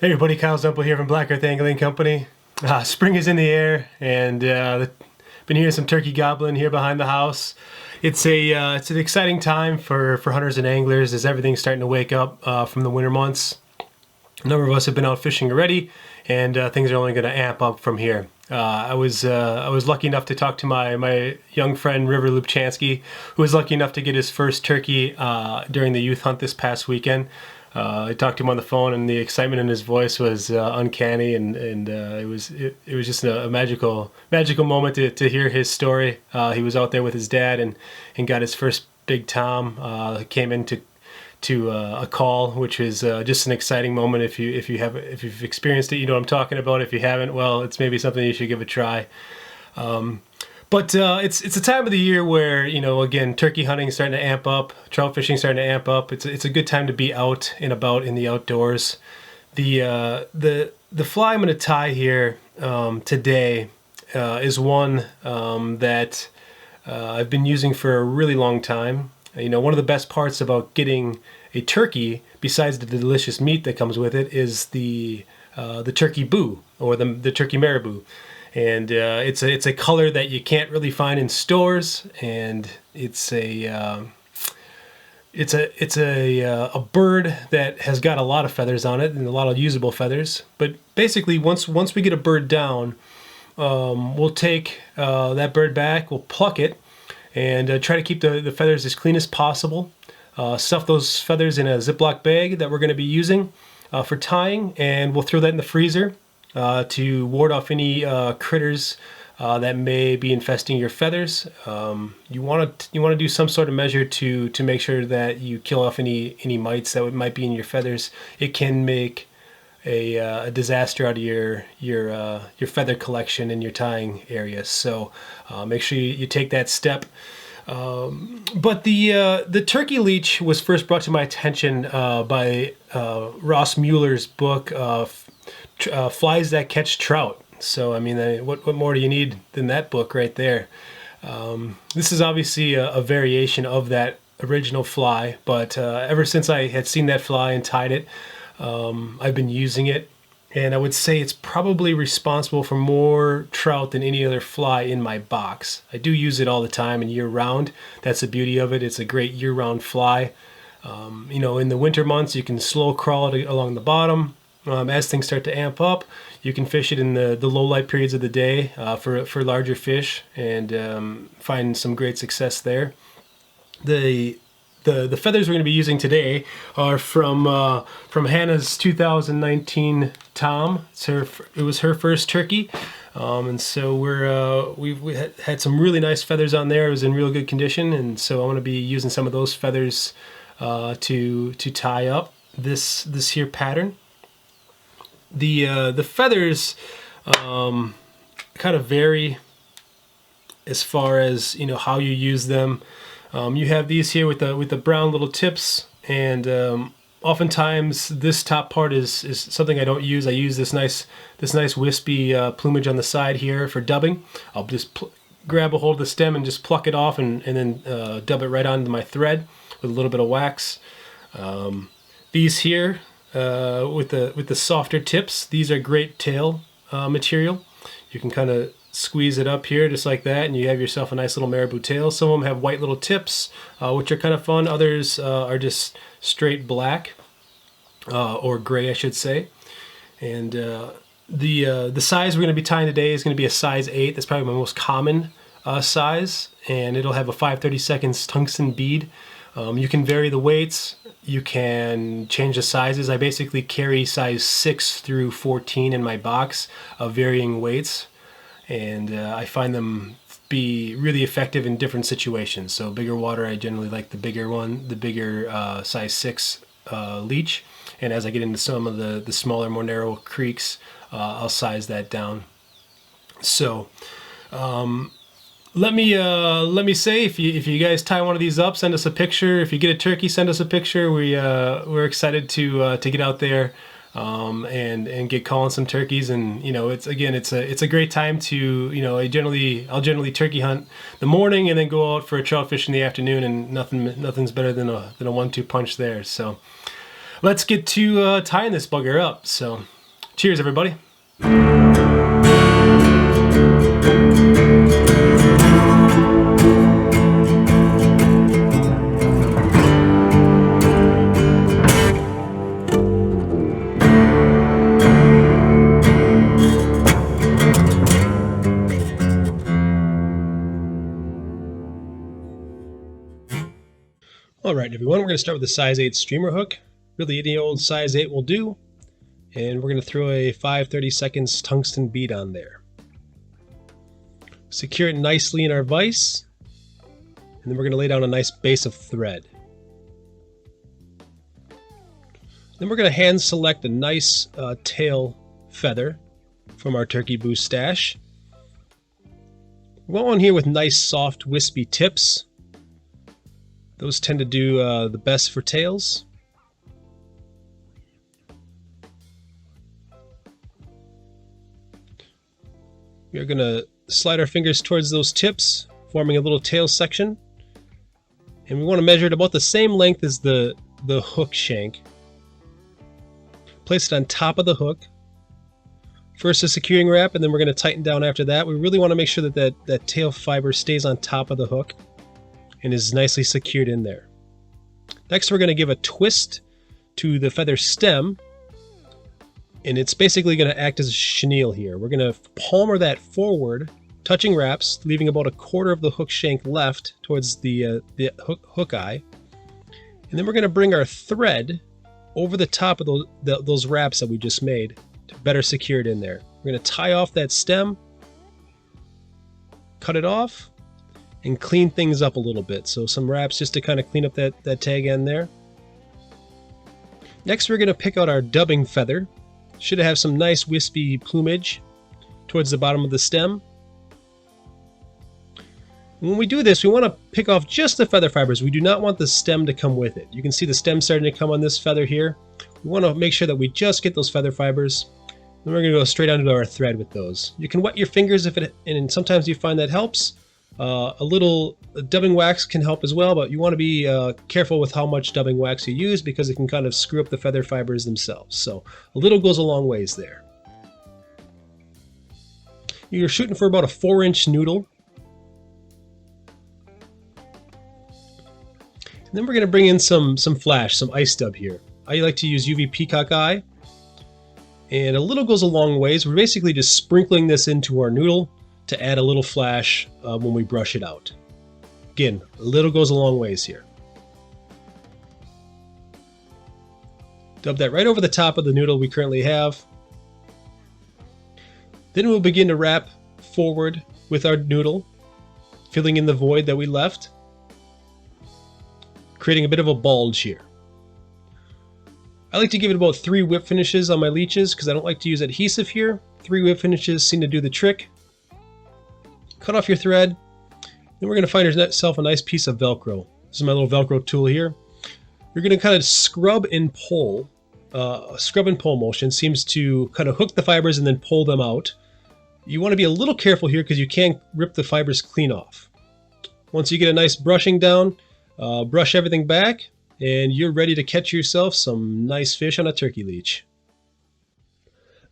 Hey everybody, Kyle Zempel here from Black Earth Angling Company. Spring is in the air, and been hearing some turkey gobbling here behind the house. It's an exciting time for hunters and anglers as everything's starting to wake up from the winter months. A number of us have been out fishing already, and things are only going to amp up from here. I was lucky enough to talk to my young friend River Lubchansky, who was lucky enough to get his first turkey during the youth hunt this past weekend. I talked to him on the phone, and the excitement in his voice was uncanny, and it was just a magical moment to hear his story. He was out there with his dad and got his first big tom. Came into a call, which is just an exciting moment. If you've experienced it, you know what I'm talking about. If you haven't, well, it's maybe something you should give a try. But it's a time of the year where, again, turkey hunting is starting to amp up, trout fishing starting to amp up. It's a good time to be out and about in the outdoors. The fly I'm going to tie here today is one that I've been using for a really long time. One of the best parts about getting a turkey, besides the delicious meat that comes with it, is the turkey boo, or the turkey marabou. And it's a color that you can't really find in stores, and it's a bird that has got a lot of feathers on it and a lot of usable feathers. But basically, once we get a bird down, we'll take that bird back, we'll pluck it, and try to keep the feathers as clean as possible. Stuff those feathers in a Ziploc bag that we're going to be using for tying, and we'll throw that in the freezer to ward off any critters that may be infesting your feathers. You want to do some sort of measure to make sure that you kill off any mites that might be in your feathers. It can make a disaster out of your feather collection in your tying area. So make sure you take that step. But the Turkey Leech was first brought to my attention by Ross Mueller's book, Flies That Catch Trout. So, I mean, what more do you need than that book right there? This is obviously a variation of that original fly, but ever since I had seen that fly and tied it, I've been using it, and I would say it's probably responsible for more trout than any other fly in my box. I do use it all the time and year-round. That's the beauty of it. It's a great year-round fly. In the winter months, you can slow crawl it along the bottom. As things start to amp up, you can fish it in the low light periods of the day for larger fish, and find some great success there. The feathers we're going to be using today are from Hannah's 2019 tom. It was her first turkey, and so we've had some really nice feathers on there. It was in real good condition, and so I want to be using some of those feathers to tie up this here pattern. The feathers kind of vary as far as how you use them. You have these here with the brown little tips, and oftentimes this top part is something I don't use. I use this nice wispy plumage on the side here for dubbing. I'll just grab a hold of the stem and just pluck it off, and then dub it right onto my thread with a little bit of wax. These here, with the softer tips, these are great tail material. You can kind of squeeze it up here just like that, and you have yourself a nice little marabou tail. Some of them have white little tips, which are kind of fun. Others are just straight black, or gray, I should say. And the size we're going to be tying today is going to be a size 8. That's probably my most common size, and it'll have a 5/32 tungsten bead. You can vary the weights. You can change the sizes. I basically carry size 6 through 14 in my box of varying weights, and I find them be really effective in different situations. So bigger water, I generally like the bigger one, the bigger size 6 leech, and as I get into some of the smaller, more narrow creeks, I'll size that down. So let me say, if you guys tie one of these up, send us a picture. If you get a turkey, send us a picture. We're excited to get out there and get calling some turkeys. And it's a great time to I'll generally turkey hunt the morning and then go out for a trout fish in the afternoon, and nothing's better than a 1-2 punch there. So let's get to tying this bugger up. So, cheers, everybody. Alright everyone, we're going to start with the size 8 streamer hook. Really any old size 8 will do. And we're going to throw a 5/32 tungsten bead on there. Secure it nicely in our vise. And then we're going to lay down a nice base of thread. Then we're going to hand select a nice tail feather from our turkey boo stash. We want one here with nice soft wispy tips. Those tend to do the best for tails. We are going to slide our fingers towards those tips, forming a little tail section. And we want to measure it about the same length as the hook shank. Place it on top of the hook. First a securing wrap, and then we're going to tighten down after that. We really want to make sure that that tail fiber stays on top of the hook and is nicely secured in there. Next we're going to give a twist to the feather stem, and it's basically going to act as a chenille here. We're going to palmer that forward, touching wraps, leaving about 1/4 of the hook shank left towards the hook eye. And then we're going to bring our thread over the top of those wraps that we just made to better secure it in there. We're going to tie off that stem, cut it off, and clean things up a little bit. So some wraps just to kind of clean up that tag end there. Next we're going to pick out our dubbing feather. Should have some nice wispy plumage towards the bottom of the stem. When we do this, we want to pick off just the feather fibers. We do not want the stem to come with it. You can see the stem starting to come on this feather here. We want to make sure that we just get those feather fibers. Then we're going to go straight onto our thread with those. You can wet your fingers and sometimes you find that helps. A little dubbing wax can help as well, but you want to be careful with how much dubbing wax you use because it can kind of screw up the feather fibers themselves. So a little goes a long ways there. You're shooting for about a 4-inch noodle. And then we're going to bring in some flash, some ice dub here. I like to use UV peacock eye. And a little goes a long ways. We're basically just sprinkling this into our noodle to add a little flash when we brush it out. Again, a little goes a long ways here. Dub that right over the top of the noodle we currently have. Then we'll begin to wrap forward with our noodle, filling in the void that we left, creating a bit of a bulge here. I like to give it about 3 whip finishes on my leeches because I don't like to use adhesive here. 3 whip finishes seem to do the trick. Cut off your thread. Then we're going to find yourself a nice piece of Velcro. This is my little Velcro tool here. You're going to kind of scrub and pull. Scrub and pull motion seems to kind of hook the fibers and then pull them out. You want to be a little careful here because you can rip the fibers clean off. Once you get a nice brushing down, brush everything back, and you're ready to catch yourself some nice fish on a turkey leech.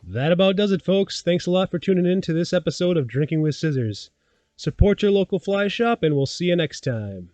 That about does it, folks. Thanks a lot for tuning in to this episode of Drinking with Scissors. Support your local fly shop, and we'll see you next time.